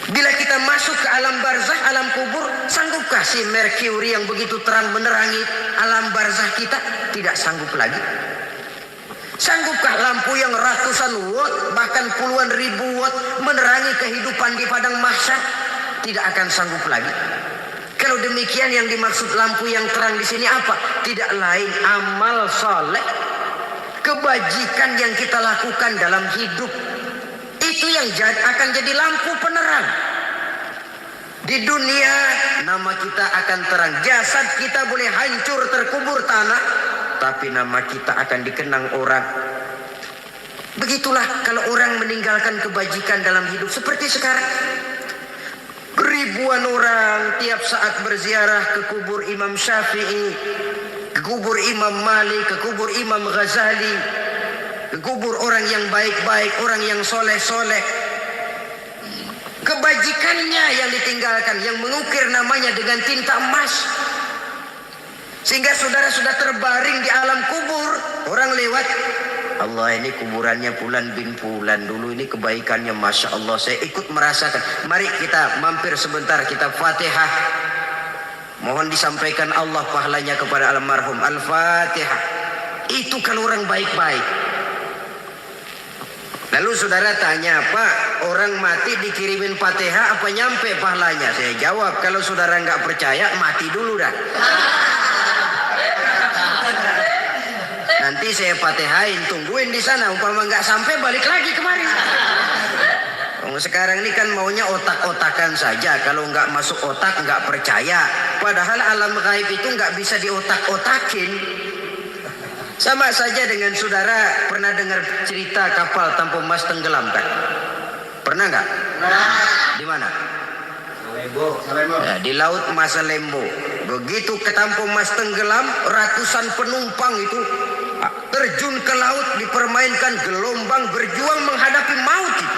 Bila kita masuk ke alam barzah, alam kubur, sanggupkah si Mercury yang begitu terang menerangi alam barzah kita? Tidak sanggup lagi. Sanggupkah lampu yang ratusan watt, bahkan puluhan ribu watt menerangi kehidupan di padang mahsyar? Tidak akan sanggup lagi. Kalau demikian, yang dimaksud lampu yang terang di sini apa? Tidak lain amal saleh, kebajikan yang kita lakukan dalam hidup. Itu yang akan jadi lampu penerang. Di dunia nama kita akan terang. Jasad kita boleh hancur terkubur tanah, tapi nama kita akan dikenang orang. Begitulah kalau orang meninggalkan kebajikan dalam hidup seperti sekarang. Ribuan orang tiap saat berziarah ke kubur Imam Syafi'i, ke kubur Imam Malik, ke kubur Imam Ghazali, ke kubur orang yang baik-baik, orang yang soleh-soleh. Kebajikannya yang ditinggalkan, yang mengukir namanya dengan tinta emas. Sehingga saudara sudah terbaring di alam kubur, orang lewat, Allah, ini kuburannya Fulan bin Fulan, dulu ini kebaikannya Masya Allah, saya ikut merasakan. Mari kita mampir sebentar, kita Fatihah. Mohon disampaikan Allah pahalanya kepada almarhum. Al-Fatihah. Itu kalau orang baik-baik. Lalu saudara tanya, Pak, orang mati dikirimin Fatihah apa nyampe pahalanya? Saya jawab, kalau saudara nggak percaya, mati dulu dah. Nanti saya Fatihain, tungguin di sana. Umpama nggak sampai, balik lagi kemari. Sekarang ini kan maunya otak-otakan saja. Kalau nggak masuk otak, nggak percaya. Padahal alam gaib itu nggak bisa diotak-otakin. Sama saja dengan saudara pernah dengar cerita kapal tanpa emas tenggelam kan? Pernah nggak? Di mana? Salembo. Ya, di laut Masa Lembo. Begitu ketampung Mas tenggelam, ratusan penumpang itu terjun ke laut, dipermainkan gelombang, berjuang menghadapi maut itu.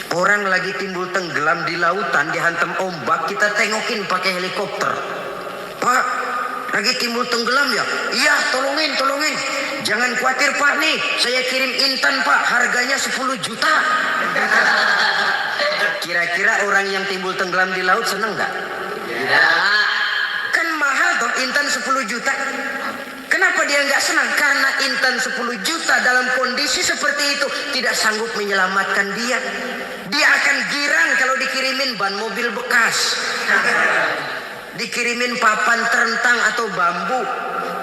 Orang lagi timbul tenggelam di lautan, dihantam ombak, kita tengokin pakai helikopter. Pak, lagi timbul tenggelam ya? Iya, tolongin. Jangan khawatir Pak, nih saya kirim intan Pak, harganya 10 juta. Kira-kira orang yang timbul tenggelam di laut seneng gak? Tidak. Kan mahal toh intan 10 juta. Kenapa dia nggak senang? Karena intan 10 juta dalam kondisi seperti itu tidak sanggup menyelamatkan dia. Dia akan girang kalau dikirimin ban mobil bekas, dikirimin papan terentang atau bambu.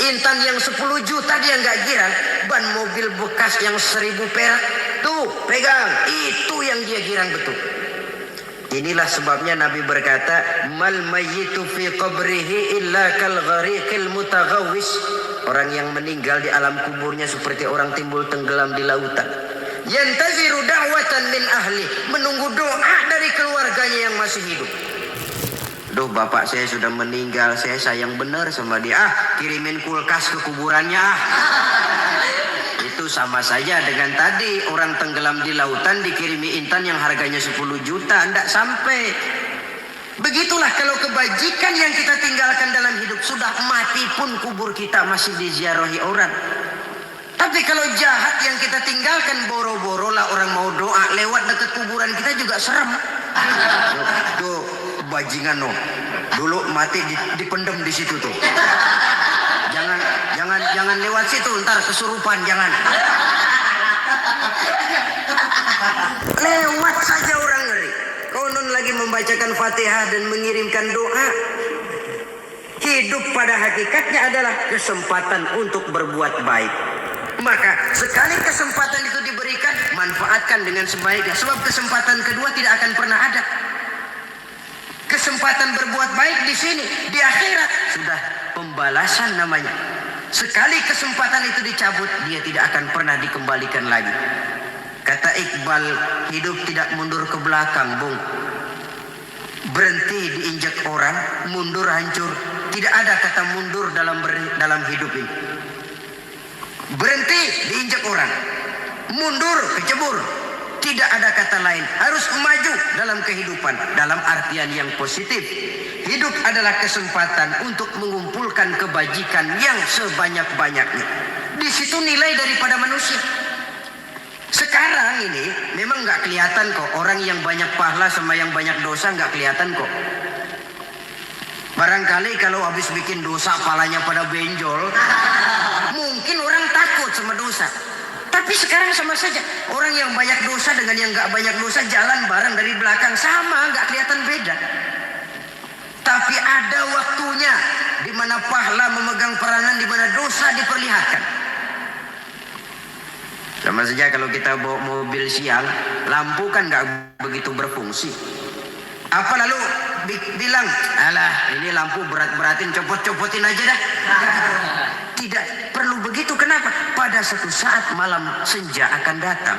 Intan yang 10 juta dia nggak girang. Ban mobil bekas yang 1000 perak, tuh pegang, itu yang dia girang betul. Inilah sebabnya Nabi berkata, mal mayyitu fi qabrihi illa kal ghariqil mutaghawwis. Orang yang meninggal di alam kuburnya seperti orang timbul tenggelam di lautan. Yantaziru da'watan min ahli, menunggu doa dari keluarganya yang masih hidup. Duh, bapak saya sudah meninggal, saya sayang benar sama dia. Kirimin kulkas ke kuburannya. Itu sama saja dengan tadi orang tenggelam di lautan dikirimi intan yang harganya 10 juta, enggak sampai. Begitulah kalau kebajikan yang kita tinggalkan dalam hidup, sudah mati pun kubur kita masih diziarahi orang. Tapi kalau jahat yang kita tinggalkan, boro-boro lah orang mau doa lewat dekat kuburan kita juga serem. Tuh bajingan no, dulu mati dipendem di situ tuh. Jangan lewat situ, ntar kesurupan, jangan. Lewat saja orang ngeri. Konon lagi membacakan Fatihah dan mengirimkan doa. Hidup pada hakikatnya adalah kesempatan untuk berbuat baik. Maka sekali kesempatan itu diberikan, manfaatkan dengan sebaiknya. Sebab kesempatan kedua tidak akan pernah ada. Kesempatan berbuat baik di sini, di akhirat sudah pembalasan namanya. Sekali kesempatan itu dicabut, dia tidak akan pernah dikembalikan lagi. Kata Iqbal, hidup tidak mundur ke belakang, Bung. Berhenti diinjak orang, mundur hancur. Tidak ada kata mundur dalam hidup ini. Berhenti diinjak orang, mundur kecebur. Tidak ada kata lain. Harus maju dalam kehidupan, dalam artian yang positif. Hidup adalah kesempatan untuk mengumpulkan kebajikan yang sebanyak-banyaknya. Di situ nilai daripada manusia. Sekarang ini memang nggak kelihatan kok, orang yang banyak pahala sama yang banyak dosa nggak kelihatan kok. Barangkali kalau habis bikin dosa palanya pada benjol, mungkin orang takut sama dosa. Tapi sekarang sama saja, orang yang banyak dosa dengan yang nggak banyak dosa jalan bareng dari belakang, sama, nggak kelihatan beda. Tapi ada waktunya di mana pahala memegang peranan, di mana dosa diperlihatkan. Sama saja kalau kita bawa mobil siang, lampu kan nggak begitu berfungsi. Apa lalu bilang, alah ini lampu berat-beratin, copot-copotin aja dah. Tidak perlu begitu. Kenapa? Pada suatu saat malam senja akan datang.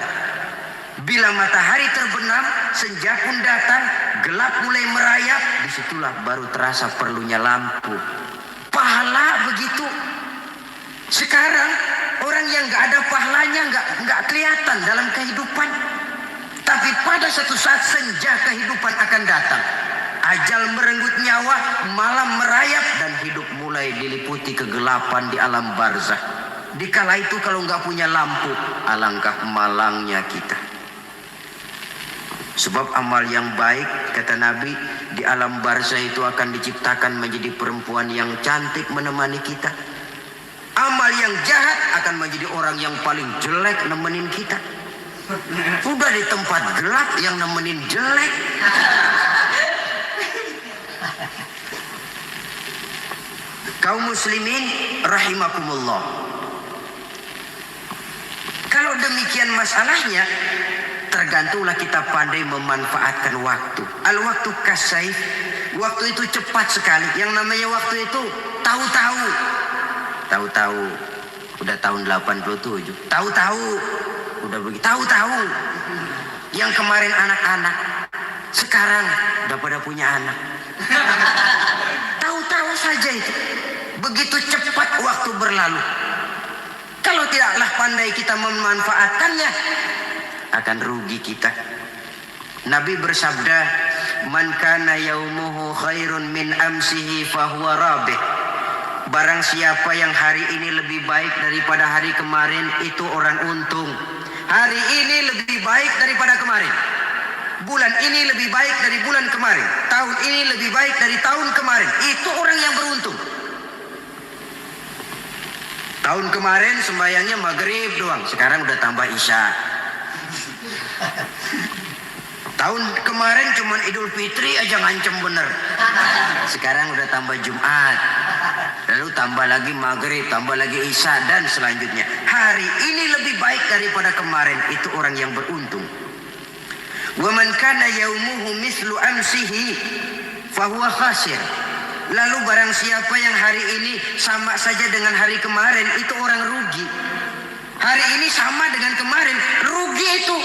Bila matahari terbenam, senja pun datang, gelap mulai merayap, disitulah baru terasa perlunya lampu. Pahala begitu. Sekarang orang yang nggak ada pahalanya nggak kelihatan dalam kehidupan. Tapi pada suatu saat senja kehidupan akan datang. Ajal merenggut nyawa, malam merayap, dan hidup mulai diliputi kegelapan di alam barzah. Dikala itu kalau nggak punya lampu, alangkah malangnya kita. Sebab amal yang baik, kata Nabi, di alam barzah itu akan diciptakan menjadi perempuan yang cantik menemani kita. Amal yang jahat akan menjadi orang yang paling jelek nemenin kita. Udah di tempat gelap yang nemenin jelek. Kaum muslimin rahimakumullah. Kalau demikian masalahnya, tergantunglah kita pandai memanfaatkan waktu. Al-waktu kasayf, waktu itu cepat sekali. Yang namanya waktu itu tahu-tahu. Tahu-tahu udah tahun 87. Tahu-tahu udah begitu. Tahu-tahu yang kemarin anak-anak, sekarang udah pada punya anak. saja itu. Begitu cepat waktu berlalu. Kalau tidaklah pandai kita memanfaatkannya, akan rugi kita. Nabi bersabda, "Man kana yaumuhu khairun min amsihi fahuwa rabih." Barang siapa yang hari ini lebih baik daripada hari kemarin, itu orang untung. Hari ini lebih baik daripada kemarin. Bulan ini lebih baik dari bulan kemarin. Tahun ini lebih baik dari tahun kemarin. Itu orang yang beruntung. Tahun kemarin sembahyangnya maghrib doang, sekarang udah tambah isya. Tahun kemarin cuman Idul Fitri aja ngancem bener, sekarang udah tambah Jumat, lalu tambah lagi maghrib, tambah lagi isya, dan selanjutnya. Hari ini lebih baik daripada kemarin, itu orang yang beruntung. Wa man kana yaumuhu mislu amsihi fahuwa khasir. Lalu barang siapa yang hari ini sama saja dengan hari kemarin, itu orang rugi. Hari ini sama dengan kemarin, rugi itu.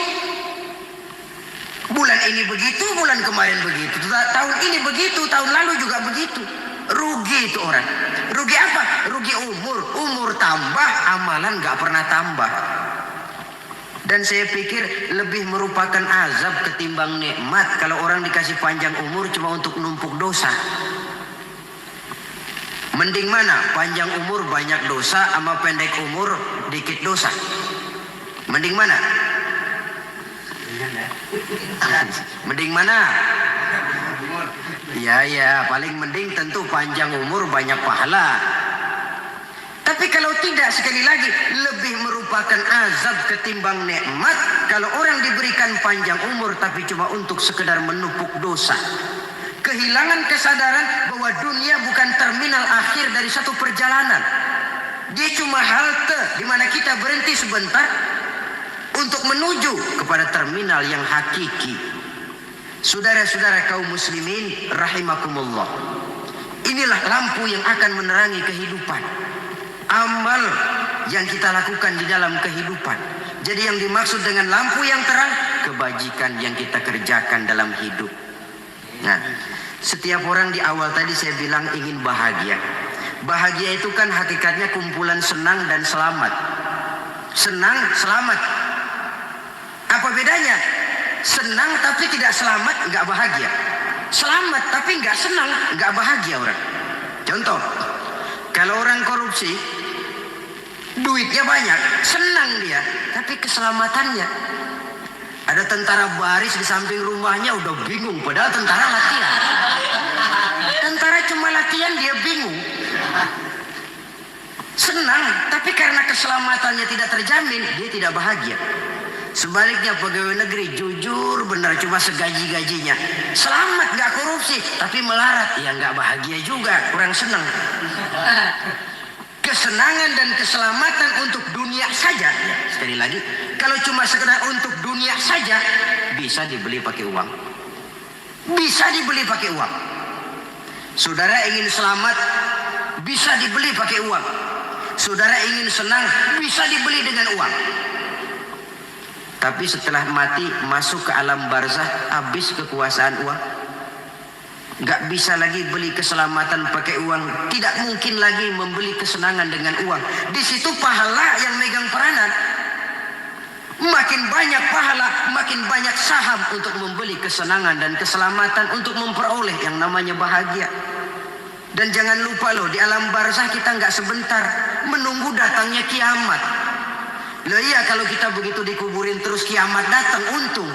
Bulan ini begitu, bulan kemarin begitu, tahun ini begitu, tahun lalu juga begitu. Rugi itu orang. Rugi apa? Rugi umur. Umur tambah, amalan gak pernah tambah. Dan saya pikir lebih merupakan azab ketimbang nikmat kalau orang dikasih panjang umur cuma untuk numpuk dosa. Mending mana? Panjang umur banyak dosa sama pendek umur dikit dosa. Mending mana? Mending mana? Ya, paling mending tentu panjang umur banyak pahala. Tapi kalau tidak, sekali lagi, lebih merupakan azab ketimbang nikmat kalau orang diberikan panjang umur tapi cuma untuk sekedar menumpuk dosa. Kehilangan kesadaran bahwa dunia bukan terminal akhir dari satu perjalanan. Dia cuma halte di mana kita berhenti sebentar untuk menuju kepada terminal yang hakiki. Saudara-saudara kaum muslimin rahimakumullah, inilah lampu yang akan menerangi kehidupan. Amal yang kita lakukan di dalam kehidupan. Jadi yang dimaksud dengan lampu yang terang, kebajikan yang kita kerjakan dalam hidup. Nah, setiap orang di awal tadi saya bilang ingin bahagia. Bahagia itu kan hakikatnya kumpulan senang dan selamat. Senang, selamat. Apa bedanya? Senang tapi tidak selamat, nggak bahagia. Selamat tapi nggak senang, nggak bahagia orang. Contoh, kalau orang korupsi, duitnya banyak, senang dia, tapi keselamatannya. Ada tentara baris di samping rumahnya udah bingung, padahal tentara latihan. Tentara cuma latihan, dia bingung. Senang, tapi karena keselamatannya tidak terjamin, dia tidak bahagia. Sebaliknya pegawai negeri jujur benar cuma segaji-gajinya, selamat gak korupsi tapi melarat, ya gak bahagia juga, kurang senang. Kesenangan dan keselamatan untuk dunia saja, ya, sekali lagi, kalau cuma sekedar untuk dunia saja, bisa dibeli pakai uang. Bisa dibeli pakai uang. Saudara ingin selamat, bisa dibeli pakai uang. Saudara ingin senang, bisa dibeli dengan uang. Tapi setelah mati masuk ke alam barzah, habis kekuasaan uang. Gak bisa lagi beli keselamatan pakai uang. Tidak mungkin lagi membeli kesenangan dengan uang. Di situ pahala yang megang peranan. Makin banyak pahala, makin banyak saham untuk membeli kesenangan dan keselamatan, untuk memperoleh yang namanya bahagia. Dan jangan lupa loh, di alam barzah kita gak sebentar, menunggu datangnya kiamat. Loh iya, kalau kita begitu dikuburin terus kiamat datang, untung.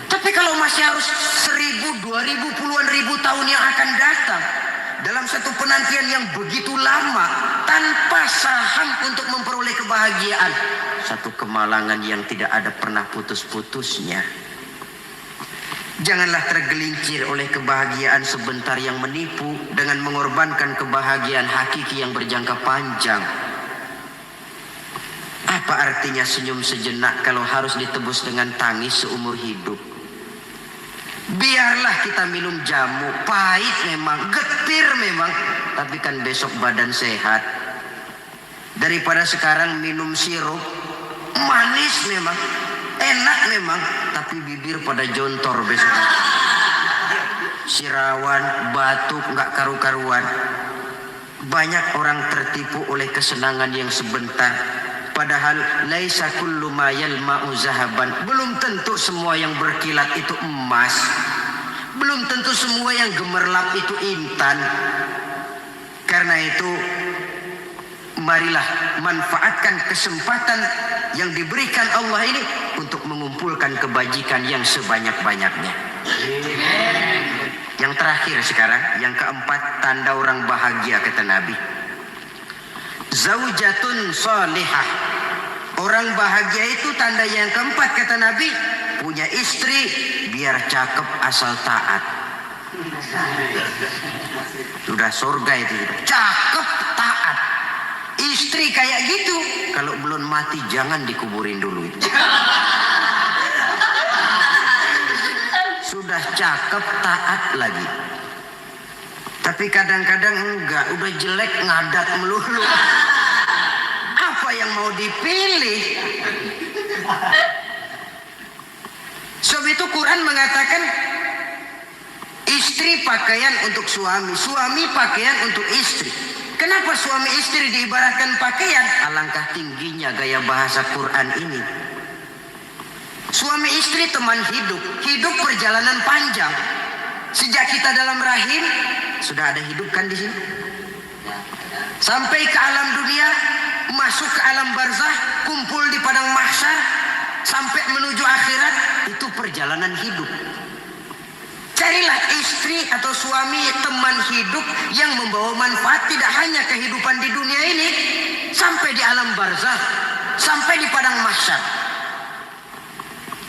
Tapi kalau masih harus 1000, 2000, puluhan ribu tahun yang akan datang, dalam satu penantian yang begitu lama, tanpa saham untuk memperoleh kebahagiaan, satu kemalangan yang tidak ada pernah putus-putusnya. Janganlah tergelincir oleh kebahagiaan sebentar yang menipu dengan mengorbankan kebahagiaan hakiki yang berjangka panjang. Apa artinya senyum sejenak kalau harus ditebus dengan tangis seumur hidup? Biarlah kita minum jamu, pahit memang, getir memang, tapi kan besok badan sehat. Daripada sekarang minum sirup, manis memang, enak memang, tapi bibir pada jontor besok. sirawan, batuk, nggak karu-karuan. Banyak orang tertipu oleh kesenangan yang sebentar. Padahal laisa kullu ma yalma'u zahaban. Belum tentu semua yang berkilat itu emas. Belum tentu semua yang gemerlap itu intan. Karena itu marilah manfaatkan kesempatan yang diberikan Allah ini untuk mengumpulkan kebajikan yang sebanyak-banyaknya. Yang terakhir sekarang, yang keempat, tanda orang bahagia kata Nabi. Zaujatun salihah. Orang bahagia itu tanda yang keempat kata Nabi, punya istri biar cakep asal taat. Sudah surga itu, cakep taat. Istri kayak gitu, kalau belum mati jangan dikuburin dulu. Sudah cakep taat lagi. Tapi kadang-kadang enggak, udah jelek ngadat melulu. Apa yang mau dipilih? Sebab itu Quran mengatakan istri pakaian untuk suami, suami pakaian untuk istri. Kenapa suami istri diibaratkan pakaian? Alangkah tingginya gaya bahasa Quran ini. Suami istri teman hidup, hidup perjalanan panjang. Sejak kita dalam rahim sudah ada hidup kan di sini. Sampai ke alam dunia, masuk ke alam barzah, kumpul di padang mahsyar, sampai menuju akhirat, itu perjalanan hidup. Carilah istri atau suami teman hidup yang membawa manfaat tidak hanya kehidupan di dunia ini, sampai di alam barzah, sampai di padang mahsyar.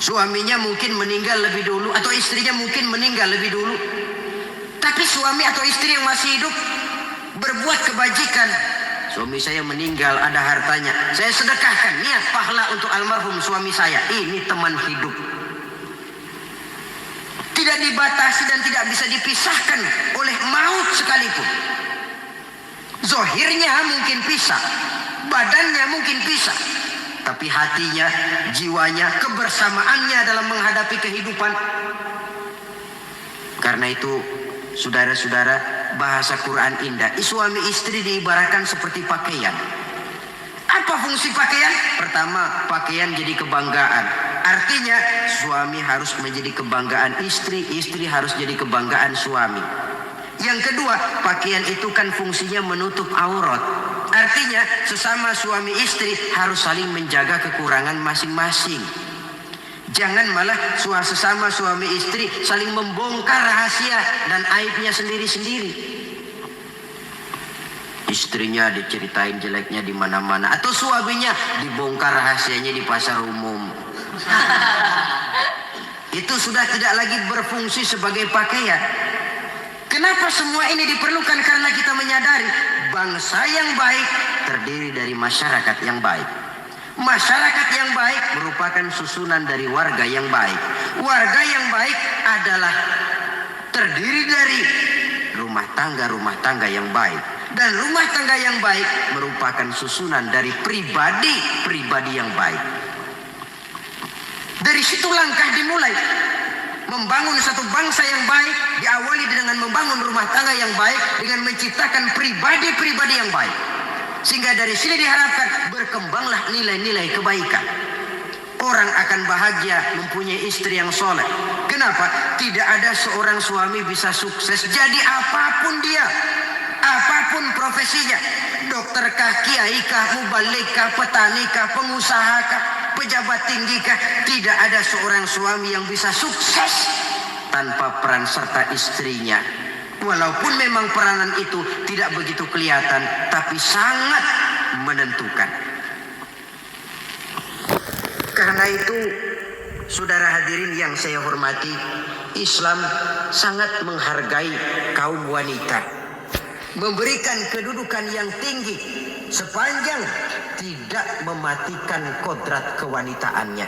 Suaminya mungkin meninggal lebih dulu atau istrinya mungkin meninggal lebih dulu. Tapi suami atau istri yang masih hidup berbuat kebajikan. Suami saya meninggal, ada hartanya, saya sedekahkan, niat pahala untuk almarhum suami saya. Ini teman hidup. Tidak dibatasi dan tidak bisa dipisahkan oleh maut sekalipun. Zohirnya mungkin pisah, badannya mungkin pisah, tapi hatinya, jiwanya, kebersamaannya dalam menghadapi kehidupan. Karena itu, saudara-saudara, bahasa Quran indah. Suami istri diibaratkan seperti pakaian. Apa fungsi pakaian? Pertama, pakaian jadi kebanggaan. Artinya, suami harus menjadi kebanggaan istri, istri harus jadi kebanggaan suami. Yang kedua, pakaian itu kan fungsinya menutup aurat. Artinya, sesama suami istri harus saling menjaga kekurangan masing-masing. Jangan malah sesama suami istri saling membongkar rahasia dan aibnya sendiri-sendiri. Istrinya diceritain jeleknya di mana-mana, atau suaminya dibongkar rahasianya di pasar umum. Itu sudah tidak lagi berfungsi sebagai pakaian. Kenapa semua ini diperlukan? Karena kita menyadari bangsa yang baik terdiri dari masyarakat yang baik. Masyarakat yang baik merupakan susunan dari warga yang baik. Warga yang baik adalah terdiri dari rumah tangga yang baik. Dan rumah tangga yang baik merupakan susunan dari pribadi yang baik. Dari situ langkah dimulai. Membangun satu bangsa yang baik diawali dengan membangun rumah tangga yang baik, dengan menciptakan pribadi-pribadi yang baik. Sehingga dari sini diharapkan berkembanglah nilai-nilai kebaikan. Orang akan bahagia mempunyai istri yang soleh. Kenapa? Tidak ada seorang suami bisa sukses jadi apapun dia, apapun profesinya. Dokter kah, kiai kah, mubalik kah, petani kah, pengusaha kah, pejabat tinggi kah. Tidak ada seorang suami yang bisa sukses tanpa peran serta istrinya. Walaupun memang peranan itu tidak begitu kelihatan, tapi sangat menentukan. Karena itu, saudara hadirin yang saya hormati, Islam sangat menghargai kaum wanita, memberikan kedudukan yang tinggi sepanjang tidak mematikan kodrat kewanitaannya.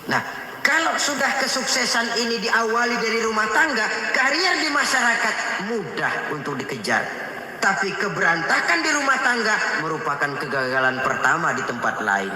Nah, kalau sudah kesuksesan ini diawali dari rumah tangga, karier di masyarakat mudah untuk dikejar. Tapi keberantakan di rumah tangga merupakan kegagalan pertama di tempat lain.